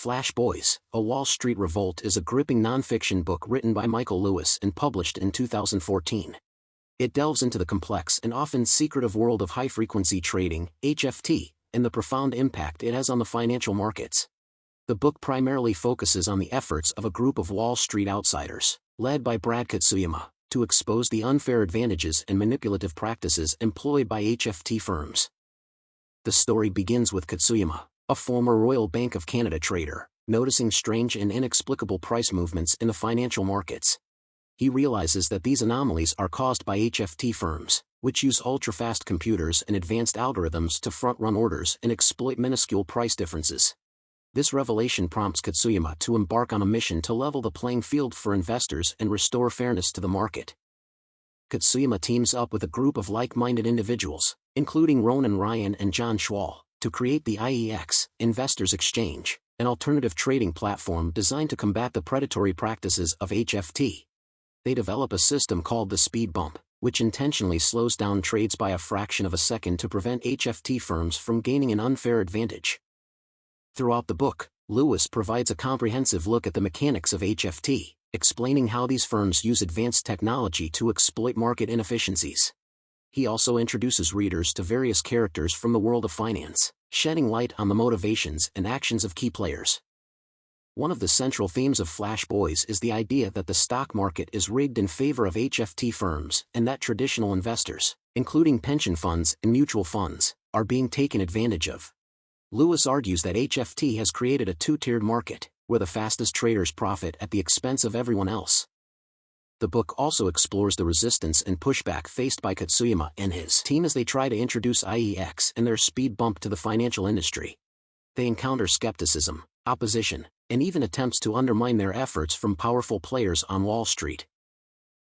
Flash Boys, A Wall Street Revolt is a gripping nonfiction book written by Michael Lewis and published in 2014. It delves into the complex and often secretive world of high-frequency trading, HFT, and the profound impact it has on the financial markets. The book primarily focuses on the efforts of a group of Wall Street outsiders, led by Brad Katsuyama, to expose the unfair advantages and manipulative practices employed by HFT firms. The story begins with Katsuyama, a former Royal Bank of Canada trader, noticing strange and inexplicable price movements in the financial markets. He realizes that these anomalies are caused by HFT firms, which use ultra-fast computers and advanced algorithms to front-run orders and exploit minuscule price differences. This revelation prompts Katsuyama to embark on a mission to level the playing field for investors and restore fairness to the market. Katsuyama teams up with a group of like-minded individuals, including Ronan Ryan and John Schwal, to create the IEX, Investors Exchange, an alternative trading platform designed to combat the predatory practices of HFT. They develop a system called the speed bump, which intentionally slows down trades by a fraction of a second to prevent HFT firms from gaining an unfair advantage. Throughout the book, Lewis provides a comprehensive look at the mechanics of HFT, explaining how these firms use advanced technology to exploit market inefficiencies. He also introduces readers to various characters from the world of finance, shedding light on the motivations and actions of key players. One of the central themes of Flash Boys is the idea that the stock market is rigged in favor of HFT firms and that traditional investors, including pension funds and mutual funds, are being taken advantage of. Lewis argues that HFT has created a two-tiered market, where the fastest traders profit at the expense of everyone else. The book also explores the resistance and pushback faced by Katsuyama and his team as they try to introduce IEX and their speed bump to the financial industry. They encounter skepticism, opposition, and even attempts to undermine their efforts from powerful players on Wall Street.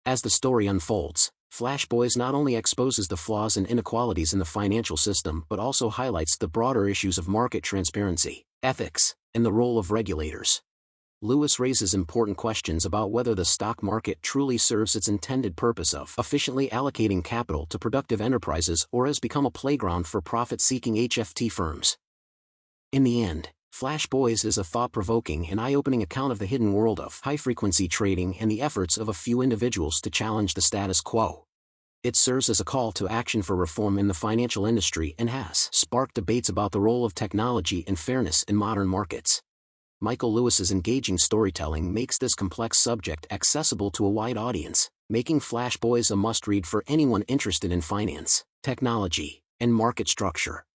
As the story unfolds, Flash Boys not only exposes the flaws and inequalities in the financial system but also highlights the broader issues of market transparency, ethics, and the role of regulators. Lewis raises important questions about whether the stock market truly serves its intended purpose of efficiently allocating capital to productive enterprises or has become a playground for profit-seeking HFT firms. In the end, Flash Boys is a thought-provoking and eye-opening account of the hidden world of high-frequency trading and the efforts of a few individuals to challenge the status quo. It serves as a call to action for reform in the financial industry and has sparked debates about the role of technology and fairness in modern markets. Michael Lewis's engaging storytelling makes this complex subject accessible to a wide audience, making Flash Boys a must-read for anyone interested in finance, technology, and market structure.